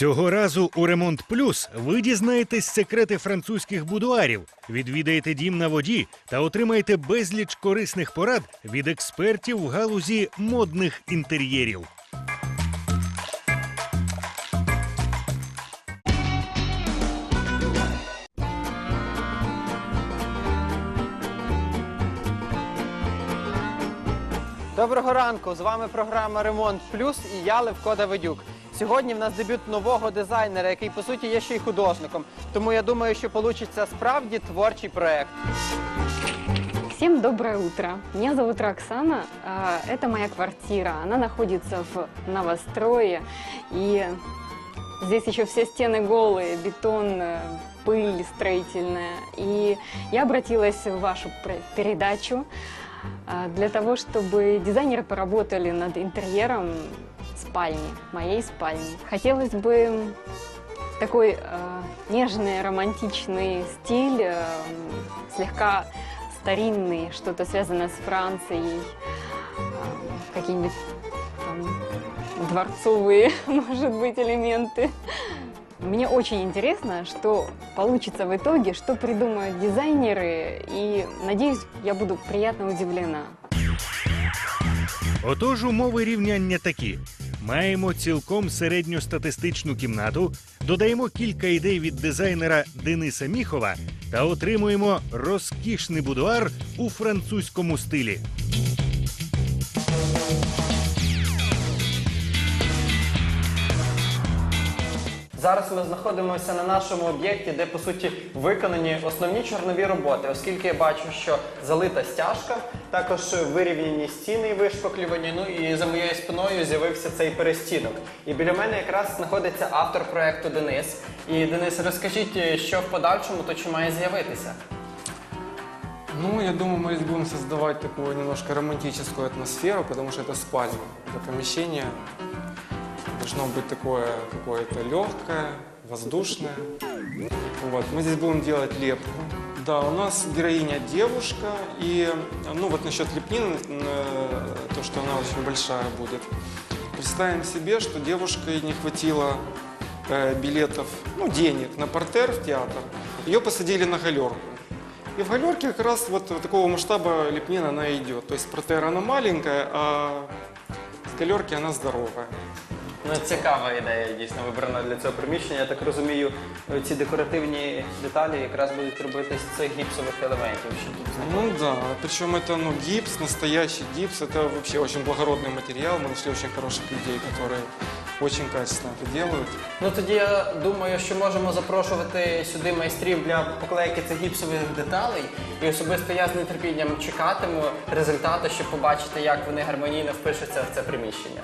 Цього разу у «Ремонт Плюс» ви дізнаєтесь секрети французьких будуарів, відвідаєте дім на воді та отримаєте безліч корисних порад від експертів в галузі модних інтер'єрів. Доброго ранку! З вами програма «Ремонт Плюс» і я, Левко Давидюк. Сьогодні в нас дебют нового дизайнера, який, по суті, є ще й художником. Тому я думаю, що получиться справді творчий проект. Всем доброе утро. Меня зовут Роксана. Это моя квартира. Она находится в новострое. И здесь еще все стены голые, бетон, пыль строительная. И я обратилась в вашу передачу для того, чтобы дизайнеры поработали над интерьером спальни, моей спальни. Хотелось бы такой нежный, романтичный стиль, слегка старинный, что-то связанное с Францией, какие-нибудь дворцовые, может быть, элементы. Мне очень интересно, что получится в итоге, что придумают дизайнеры, и, надеюсь, я буду приятно удивлена. Отож, умови рівняння такі. Маємо цілком середньостатистичну кімнату, додаємо кілька ідей від дизайнера Дениса Міхова та отримуємо розкішний будуар у французькому стилі. Зараз ми знаходимося на нашому об'єкті, де, по суті, виконані основні чорнові роботи, оскільки я бачу, що залита стяжка, також вирівняні стіни і вишпаклювані, ну і за моєю спиною з'явився цей перестінок. І біля мене якраз знаходиться автор проєкту Денис. І, Денис, розкажіть, що в подальшому, то чи має з'явитися? Ну, я думаю, мы здесь будем создавать такую немножко романтическую атмосферу, потому что это спальня, это помещение. Должно быть такое какое-то легкое, воздушное. Вот. Мы здесь будем делать лепку. Да, у нас героиня девушка, и ну вот насчет лепнины, то, что она очень большая будет. Представим себе, что девушке не хватило билетов, ну, денег на партер в театр. Ее посадили на галерку. И в галерке как раз вот такого масштаба лепнина она идет. То есть партер она маленькая, а с галерки она здоровая. Ну, цікава ідея, дійсно, вибрана для цього приміщення. Я так розумію, ці декоративні деталі якраз будуть робити з цих гіпсових елементів, що тут знаходиться. Ну да, причем это гипс, настоящий гипс. Это вообще очень благородный материал. Мы нашли очень хороших людей, которые очень качественно это делают. Ну, тоді я думаю, що можемо запрошувати сюди майстрів для поклейки цих гіпсових деталей. І особисто я з нетерпінням чекатиму результату, щоб побачити, як вони гармонійно впишуться в це приміщення.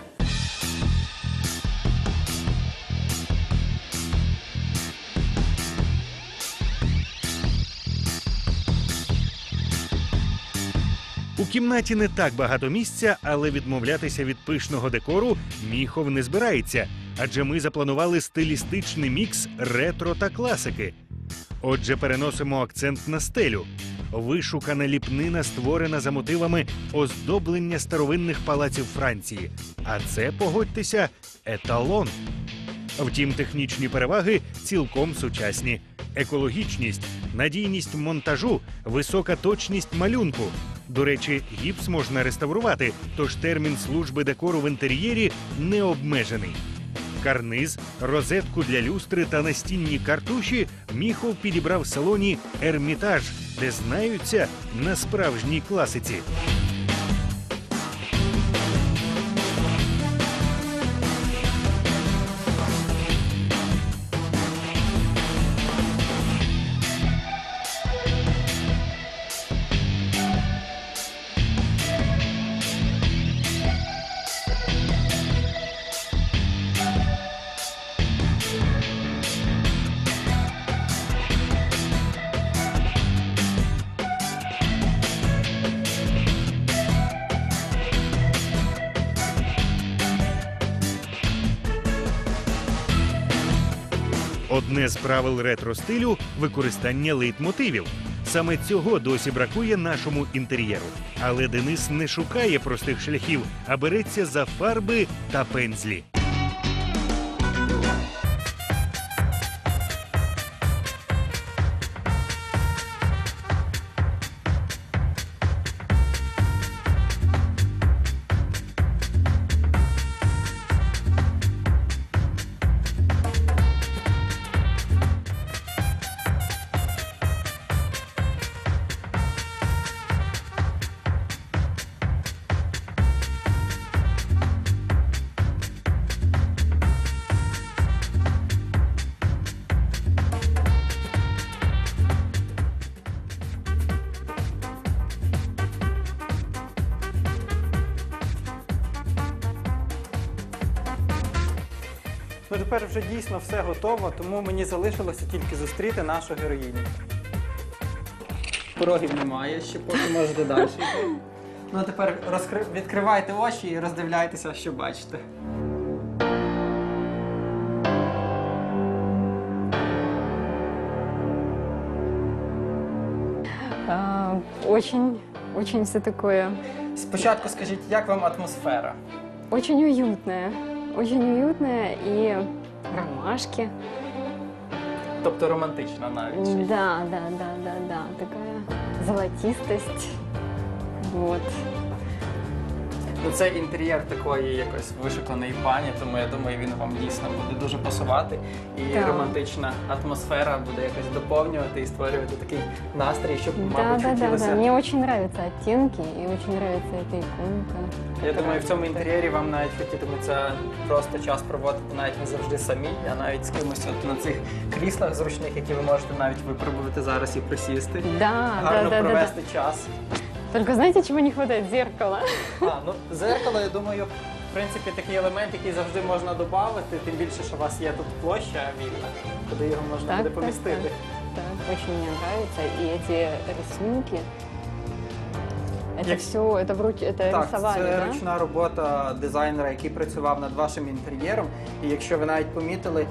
У кімнаті не так багато місця, але відмовлятися від пишного декору Міхов не збирається, адже ми запланували стилістичний мікс ретро та класики. Отже, переносимо акцент на стелю. Вишукана ліпнина створена за мотивами оздоблення старовинних палаців Франції. А це, погодьтеся, еталон. Втім, технічні переваги цілком сучасні. Екологічність, надійність монтажу, висока точність малюнку. До речі, гіпс можна реставрувати, тож термін служби декору в інтер'єрі не обмежений. Карниз, розетку для люстри та настінні картуші Міхов підібрав в салоні «Ермітаж», де знаються на справжній класиці. Одне з правил ретро-стилю – використання лейтмотивів. Саме цього досі бракує нашому інтер'єру. Але Денис не шукає простих шляхів, а береться за фарби та пензлі. Ну тепер вже дійсно все готово, тому мені залишилося тільки зустріти нашу героїню. Порогів немає, ще поки можете далі йти. Ну а тепер відкривайте очі і роздивляйтеся, що бачите. Очень, очень все такое, Спочатку скажіть, як вам атмосфера? очень уютное и ромашки. Тобто романтична навіть. Да, такая золотистость. Вот. Ну, це інтер'єр такої якось вишуканої пані, тому я думаю, він вам дійсно буде дуже пасувати. І Так. романтична атмосфера буде якось доповнювати і створювати такий настрій, щоб, Да, мабуть, да, да, хотілося. да. Мне очень нравятся оттенки и очень нравится эта иконка. Я думаю, в цьому інтер'єрі вам навіть хотітиметься просто час проводити навіть не завжди самі, а навіть з кимось от на цих кріслах зручних, які ви можете навіть випробувати зараз і присісти. Да, Гарно да. провести час. Только знаете, чего не хватает? Зеркала. Ну, зеркало, я думаю, в принципі, такий елемент, який завжди можна додати, тим більше, що у вас є тут площа вільна, куди його можна буде помістити. Так, очень мне нравится. И эти рисунки. Это Як- все, это это Так, рисовали, це да? ручна робота дизайнера, який працював над вашим інтер'єром. І якщо ви навіть помітили,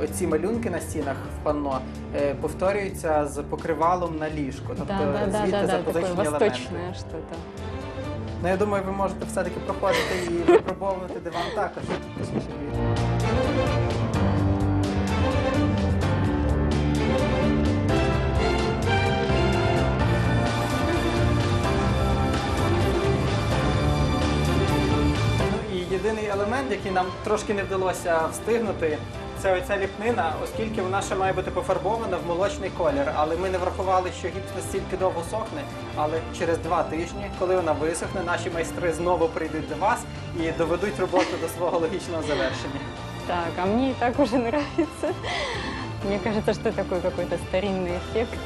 оці малюнки на стінах в панно повторюються з покривалом на ліжко. Тобто звідти такое запозичені елементи. восточное что-то. Ну, я думаю, ви можете все-таки проходити і випробовувати диван також. Точніше, дивіться. Ну і єдиний елемент, який нам трошки не вдалося встигнути, це оця ліпнина, оскільки вона ще має бути пофарбована в молочний колір. Але ми не врахували, що гіпс настільки довго сохне, але через 2 тижні, коли вона висохне, наші майстри знову прийдуть до вас і доведуть роботу до свого логічного завершення. Так, а мне и так уже нравится. Мне кажется, что такой какой-то старинный эффект.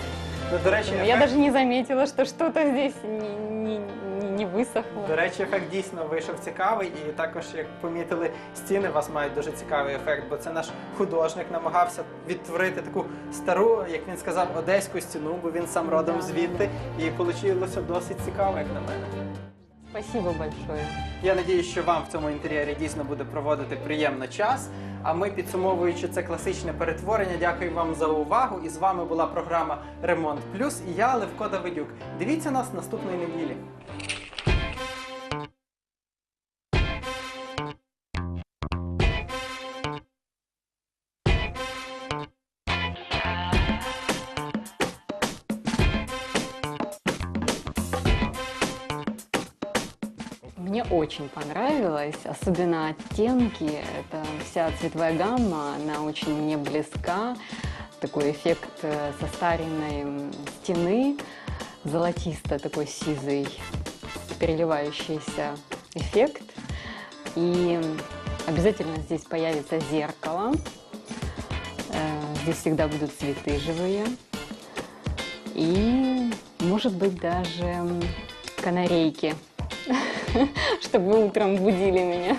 Ну, до речі, Я даже не заметила, что что-то здесь не высохло. До речі, ефект дійсно вийшов цікавий, і також, як помітили, стіни у вас мають дуже цікавий ефект, бо це наш художник намагався відтворити таку стару, як він сказав, одеську стіну, бо він сам родом Да, звідти, і вийшло досить цікаво, як на мене. Спасибо большое. Я сподіваюся, що вам в цьому інтер'єрі дійсно буде проводити приємно час. А ми, підсумовуючи це класичне перетворення, дякую вам за увагу. І з вами була програма Ремонт Плюс і я, Левко Давидюк. Дивіться нас наступної неділі. Мне очень понравилось, особенно оттенки, это вся цветовая гамма, она очень мне близка. Такой эффект состаренной стены, золотисто такой сизый, переливающийся эффект. И обязательно здесь появится зеркало. Здесь всегда будут цветы живые. И, может быть, даже канарейки, чтобы утром будили меня.